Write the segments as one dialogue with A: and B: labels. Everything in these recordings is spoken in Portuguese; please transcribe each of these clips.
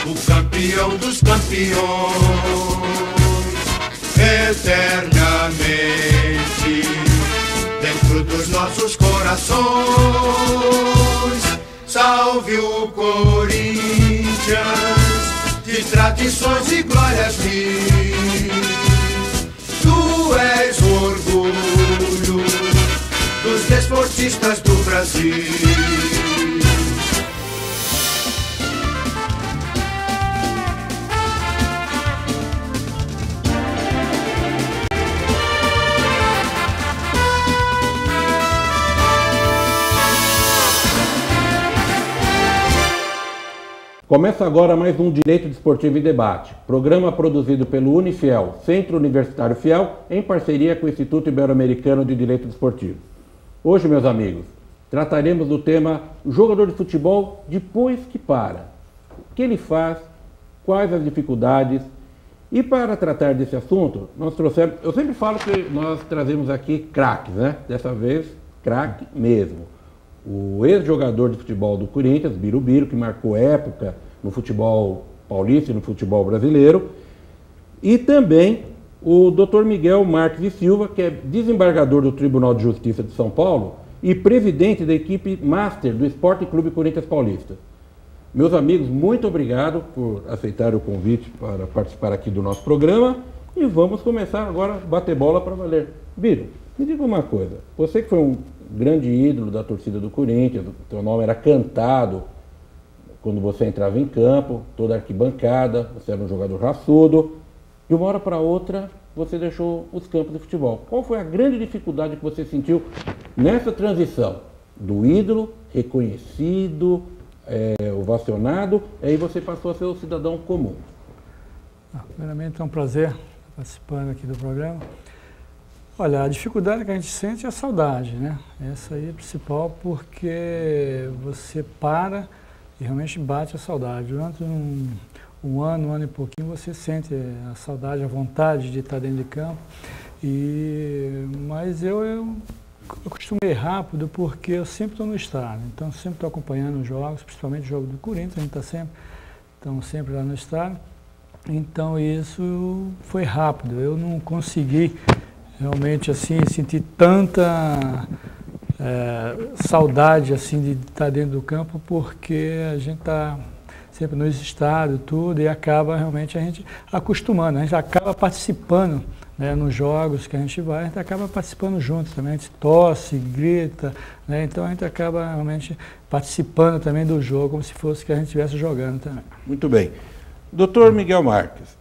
A: o campeão dos campeões, eternamente dentro dos nossos corações. Salve o Corinthians, de tradições e glórias mil. Tu és o orgulho dos desportistas do Brasil.
B: Começa agora mais um Direito Desportivo e Debate, programa produzido pelo Unifiel, Centro Universitário Fiel, em parceria com o Instituto Ibero-Americano de Direito Desportivo. Hoje, meus amigos, trataremos do tema jogador de futebol depois que para. O que ele faz, quais as dificuldades. E para tratar desse assunto, nós trouxemos, eu sempre falo que nós trazemos aqui craques, né? Dessa vez, craque mesmo. O ex-jogador de futebol do Corinthians, Birubiru, que marcou época no futebol paulista e no futebol brasileiro. E também o Dr. Miguel Marques e Silva, que é desembargador do Tribunal de Justiça de São Paulo e presidente da equipe Master do Esporte Clube Corinthians Paulista. Meus amigos, muito obrigado por aceitar o convite para participar aqui do nosso programa. E vamos começar agora a bater bola para valer. Biru, me diga uma coisa. Você que foi um grande ídolo da torcida do Corinthians, o teu nome era cantado quando você entrava em campo, toda arquibancada, você era um jogador raçudo. De uma hora para outra, você deixou os campos de futebol. Qual foi a grande dificuldade que você sentiu nessa transição do ídolo, reconhecido, ovacionado, e aí você passou a ser um cidadão comum?
C: Primeiramente, é um prazer participando aqui do programa. Olha, a dificuldade que a gente sente é a saudade, né? Essa aí é a principal, porque você para e realmente bate a saudade. Durante um ano e pouquinho, você sente a saudade, a vontade de estar dentro de campo. Mas eu acostumei rápido, porque eu sempre estou no estádio. Então, sempre estou acompanhando os jogos, principalmente o jogo do Corinthians, a gente está sempre lá no estádio. Então, isso foi rápido. Eu não consegui realmente assim sentir tanta saudade assim de estar dentro do campo, porque a gente está sempre no estádio, tudo, e acaba realmente a gente acostumando, a gente acaba participando, né, nos jogos que a gente vai, a gente acaba participando junto também, a gente tosse, grita, né, então a gente acaba realmente participando também do jogo, como se fosse que a gente estivesse jogando também.
B: Muito bem. Dr. Miguel Marques,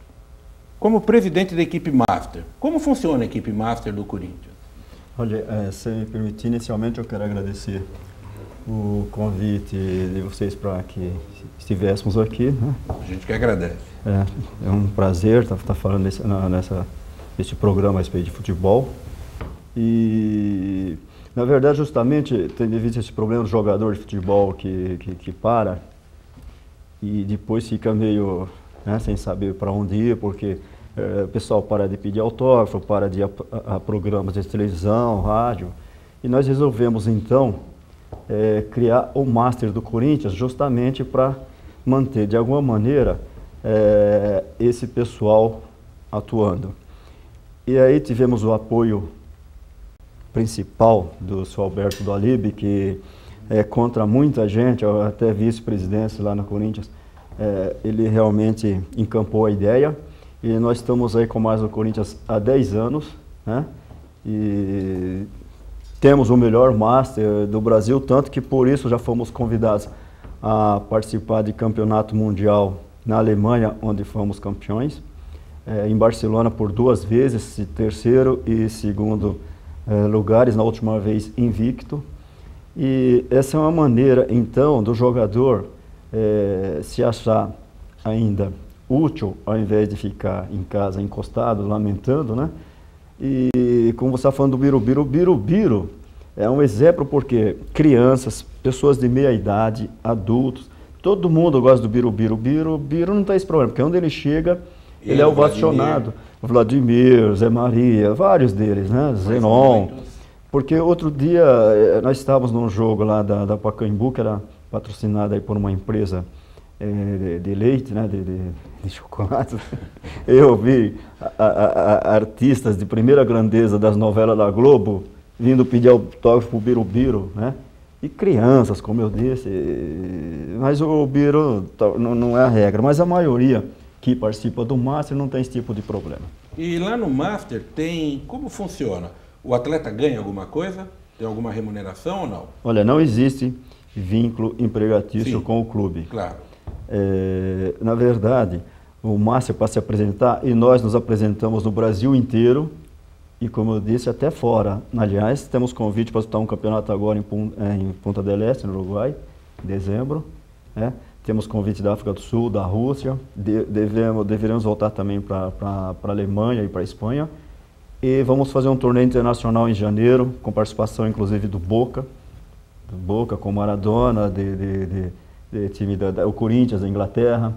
B: como presidente da equipe Master, como funciona a equipe Master do Corinthians?
D: Olha, se me permitir, inicialmente eu quero agradecer o convite de vocês para que estivéssemos aqui, né?
B: A gente que agradece.
D: É um prazer estar falando nesse programa a respeito de futebol. E, na verdade, justamente, tendo visto esse problema do jogador de futebol que para e depois fica meio, né, sem saber para onde ir, porque o pessoal para de pedir autógrafo, para de ir a programas de televisão, rádio. E nós resolvemos, então, criar o Master do Corinthians justamente para manter, de alguma maneira, esse pessoal atuando. E aí tivemos o apoio principal do Sr. Alberto do Alibe, que contra muita gente, até vice-presidência lá no Corinthians, ele realmente encampou a ideia. E nós estamos aí com mais o Corinthians há 10 anos, né? E temos o melhor Master do Brasil, tanto que por isso já fomos convidados a participar de campeonato mundial na Alemanha, onde fomos campeões. Em Barcelona por 2 vezes, terceiro e segundo lugares, na última vez invicto. E essa é uma maneira, então, do jogador se achar ainda útil, ao invés de ficar em casa encostado, lamentando, né? E como você está falando do Birubiru, Birubiru é um exemplo porque crianças, pessoas de meia idade, adultos, todo mundo gosta do Birubiru. Birubiru não tem esse problema, porque onde ele chega, ele é ovacionado. Vladimir, Zé Maria, vários deles, né? Zenon. Porque outro dia nós estávamos num jogo lá da Pacaembu, que era patrocinada aí por uma empresa de leite, né, de chocolate. Eu vi artistas de primeira grandeza das novelas da Globo vindo pedir autógrafo pro Birubiru, né? E crianças, como eu disse, mas o Biru não é a regra, mas a maioria que participa do Master não tem esse tipo de problema.
B: E lá no Master como funciona? O atleta ganha alguma coisa? Tem alguma remuneração ou não?
D: Olha, não existe vínculo empregatício
B: Sim,
D: com o clube.
B: claro.
D: Na verdade, o Master para se apresentar, e nós nos apresentamos no Brasil inteiro, e como eu disse, até fora. Aliás, temos convite para disputar um campeonato agora em Punta del Este, no Uruguai, em dezembro. Né? Temos convite da África do Sul, da Rússia, deveremos voltar também para a Alemanha e para a Espanha. E vamos fazer um torneio internacional em janeiro, com participação inclusive do Boca com Maradona, time o Corinthians da Inglaterra,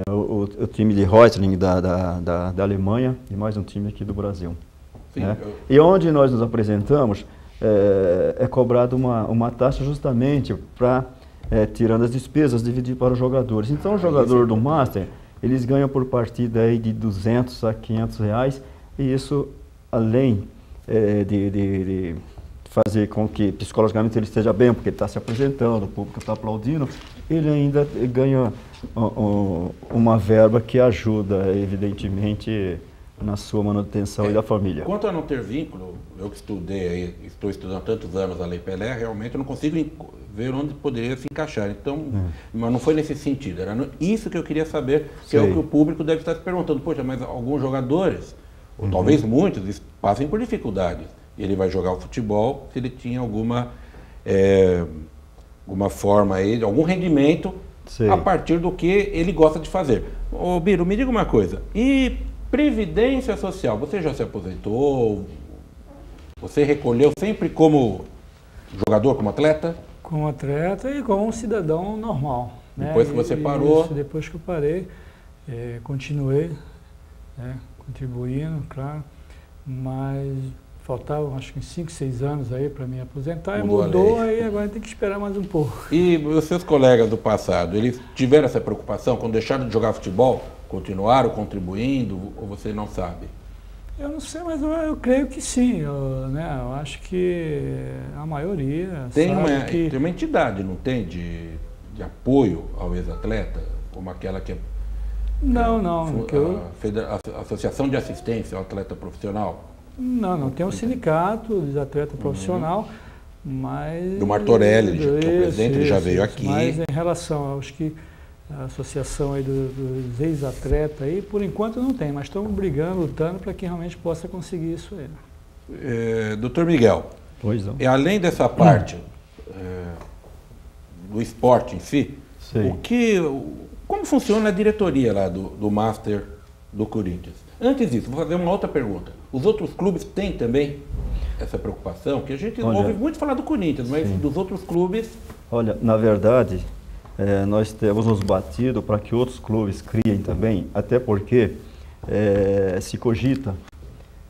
D: o time de Reutlingen da Alemanha e mais um time aqui do Brasil.
B: Sim,
D: Né? E onde nós nos apresentamos, é cobrado uma taxa justamente para, tirando as despesas, dividir para os jogadores. Então o jogador do Master, eles ganham por partida aí de 200 a 500 reais, e isso além de fazer com que psicologicamente ele esteja bem, porque ele está se apresentando, o público está aplaudindo, ele ainda ganha uma verba que ajuda, evidentemente, na sua manutenção e da família.
B: Quanto a não ter vínculo, eu que estou estudando há tantos anos a Lei Pelé, realmente eu não consigo ver onde poderia se encaixar. Então, mas não foi nesse sentido, era isso que eu queria saber, que é o que o público deve estar se perguntando. Poxa, mas alguns jogadores, ou talvez muitos, passem por dificuldades. E ele vai jogar o futebol se ele tinha alguma forma aí, algum rendimento a partir do que ele gosta de fazer. Ô Biro, me diga uma coisa, e Previdência Social, você já se aposentou? Você recolheu sempre como jogador, como atleta?
C: Como atleta e como um cidadão normal.
B: Depois que você parou?
C: Isso, depois que eu parei, continuei, contribuindo, claro, mas faltavam acho que 5, 6 anos aí para me aposentar, mudou, aí agora tem que esperar mais um pouco.
B: E os seus colegas do passado, eles tiveram essa preocupação quando deixaram de jogar futebol? Continuaram contribuindo ou você não sabe?
C: Eu não sei, mas eu creio que sim. Eu acho que a maioria
B: tem uma entidade, não tem, de apoio ao ex-atleta, como aquela que é...
C: Não.
B: A Associação de Assistência ao Atleta Profissional?
C: Não tem um sindicato de atleta profissional, mas...
B: Do Martorelli, que é o presidente, ele já veio aqui.
C: Mas em relação aos que... A associação aí dos ex-atletas aí, por enquanto não tem, mas estamos brigando, lutando para que realmente possa conseguir isso aí.
B: Doutor Miguel,
D: pois não.
B: Além dessa parte do esporte em si, como funciona a diretoria lá do Master do Corinthians? Antes disso, vou fazer uma outra pergunta. Os outros clubes têm também essa preocupação? Que a gente ouve muito falar do Corinthians, mas dos outros clubes...
D: Olha, na verdade... nós temos nos batido para que outros clubes criem também, até porque se cogita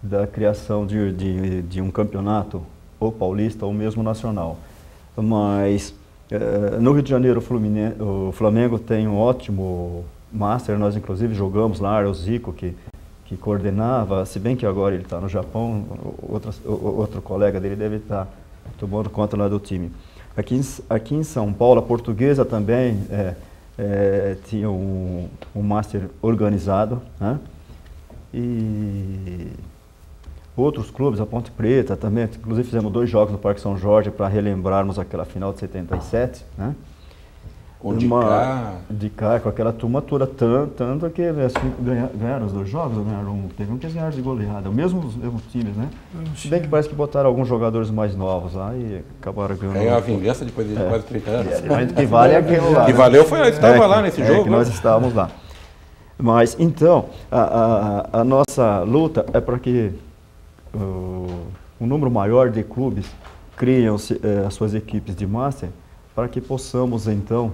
D: da criação de um campeonato, ou paulista ou mesmo nacional. Mas no Rio de Janeiro o Flamengo tem um ótimo Master, nós inclusive jogamos lá, o Zico que coordenava, se bem que agora ele está no Japão, outro colega dele deve estar tomando conta lá do time. Aqui em São Paulo, a Portuguesa também tinha um Master organizado, né? E outros clubes, a Ponte Preta também, inclusive fizemos 2 jogos no Parque São Jorge para relembrarmos aquela final de 77, né? De cá, com aquela turma toda, tanto que assim, ganharam os 2 jogos, teve um que eles ganharam de goleada, os mesmos times, né? Se bem que parece que botaram alguns jogadores mais novos lá e acabaram ganhando.
B: É a vingança depois de quase 30 anos.
D: Mas que vale é aquilo lá.
B: Que valeu foi, estava lá nesse jogo.
D: Que nós estávamos lá. Mas então, a nossa luta é para que um número maior de clubes criem as suas equipes de Master, para que possamos então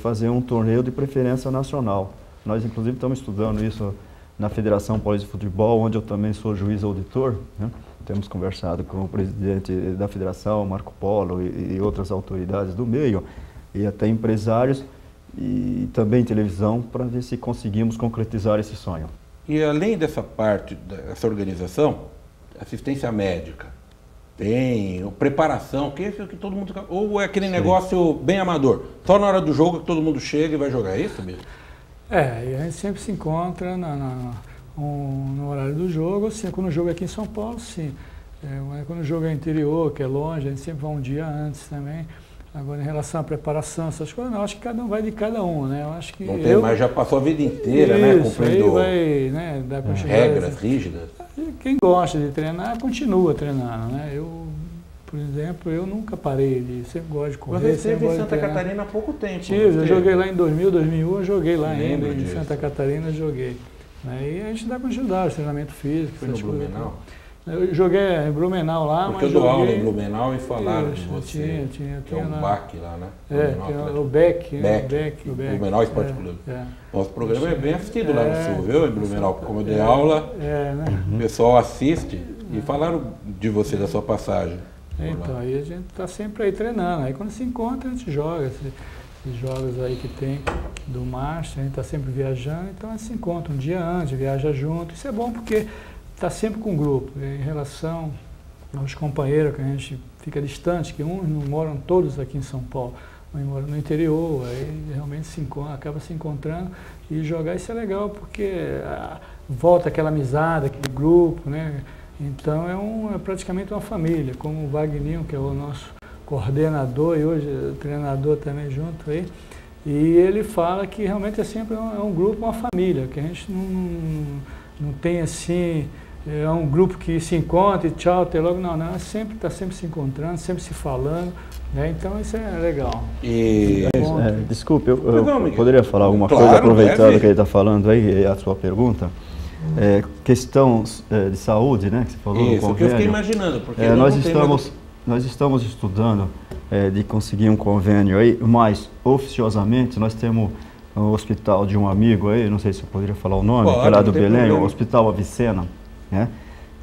D: fazer um torneio de preferência nacional. Nós inclusive estamos estudando isso na Federação Paulista de Futebol, onde eu também sou juiz auditor, né? temos conversado com o presidente da federação, Marco Polo, e outras autoridades do meio, e até empresários, e também televisão, para ver se conseguimos concretizar esse sonho.
B: E além dessa parte, dessa organização, assistência médica, tem preparação, que é isso que todo mundo... Ou é aquele negócio bem amador, só na hora do jogo que todo mundo chega e vai jogar, é isso mesmo?
C: E a gente sempre se encontra no horário do jogo, assim, quando o jogo é aqui em São Paulo, sim. Quando o jogo é interior, que é longe, a gente sempre vai um dia antes também. Agora, em relação à preparação, essas coisas, não, acho que cada um vai de cada um, né? Eu acho que
B: não tem, mas já passou a vida inteira, né? Cumprindo
C: vai, né,
B: regras rígidas.
C: Quem gosta de treinar, continua treinando, né? Eu, por exemplo, eu nunca parei, sempre gosto de correr.
B: Você esteve em Santa Catarina há pouco tempo.
C: Eu joguei lá em 2000, 2001, eu joguei lá ainda, em Santa Catarina, joguei. E a gente dá continuidade, treinamento físico.
B: Foi no Blumenau?
C: Eu joguei em Blumenau lá,
B: porque
C: mas
B: eu dou aula em Blumenau e falaram de você.
C: Tinha
B: é um BAC lá, né?
C: Tem o BEC.
B: Blumenau Esporte Clube. Nosso programa é bem assistido lá no Sul, viu? Em Blumenau, como eu dei aula, o pessoal assiste e falaram de você, da sua passagem.
C: Então, aí a gente está sempre aí treinando. Aí quando se encontra, a gente joga. Esses jogos aí que tem do Master, a gente está sempre viajando, então a gente se encontra um dia antes, viaja junto. Isso é bom porque está sempre com o grupo. Em relação aos companheiros, que a gente fica distante, que uns não moram todos aqui em São Paulo, uns moram no interior, aí realmente acaba se encontrando e jogar. Isso é legal porque volta aquela amizade, aquele grupo, né? Então é praticamente uma família, como o Wagninho, que é o nosso coordenador e hoje treinador também junto aí, e ele fala que realmente é sempre um grupo, uma família, que a gente não tem assim, é um grupo que se encontra e tchau, até logo, não, está sempre se encontrando, sempre se falando, né? Então isso é legal.
D: Desculpe, eu poderia falar alguma coisa, aproveitando que ele está falando aí, a sua pergunta? Questão de saúde, né, que você falou.
B: Isso, que eu fiquei imaginando, porque
D: nós estamos estudando de conseguir um convênio aí, mas oficiosamente nós temos um hospital de um amigo aí, não sei se eu poderia falar o nome, que é lá do Belém, o Hospital Avicena, né,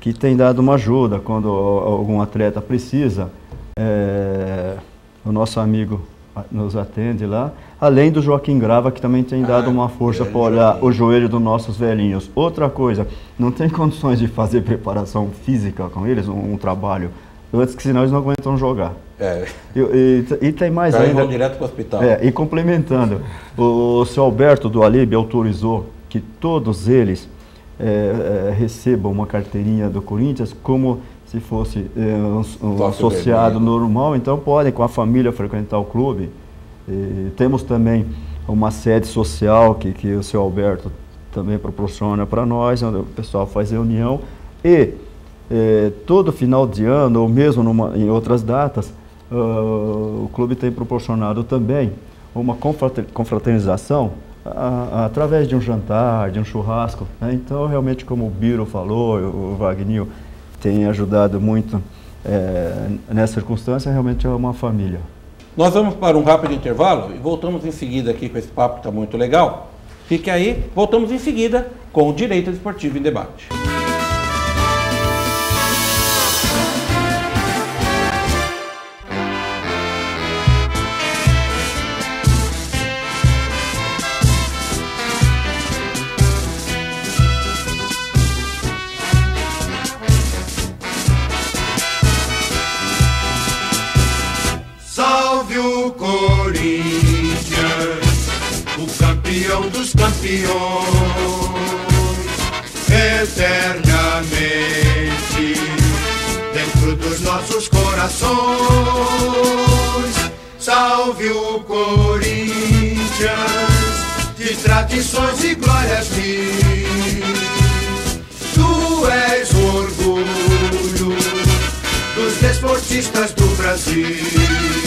D: que tem dado uma ajuda quando algum atleta precisa. O nosso amigo nos atende lá, além do Joaquim Grava, que também tem dado uma força para olhar o joelho dos nossos velhinhos. Outra coisa, não tem condições de fazer preparação física com eles, um trabalho, antes que senão eles não aguentam jogar. E tem mais ainda.
B: Vão direto para o hospital.
D: E complementando, o seu Alberto do Alib autorizou que todos eles recebam uma carteirinha do Corinthians como se fosse um associado normal, então podem com a família frequentar o clube. Temos também uma sede social que o seu Alberto também proporciona para nós, onde o pessoal faz reunião e todo final de ano, ou mesmo em outras datas, o clube tem proporcionado também uma confraternização através de um jantar, de um churrasco, né? Então, realmente, como o Biro falou, o Wagninho tem ajudado muito nessa circunstância, realmente é uma família.
B: Nós vamos para um rápido intervalo e voltamos em seguida aqui com esse papo que está muito legal. Fique aí, voltamos em seguida com o Direito Desportivo em Debate.
A: Dos campeões, eternamente dentro dos nossos corações. Salve o Corinthians, de tradições e glórias mil. Tu és o orgulho dos desportistas do Brasil.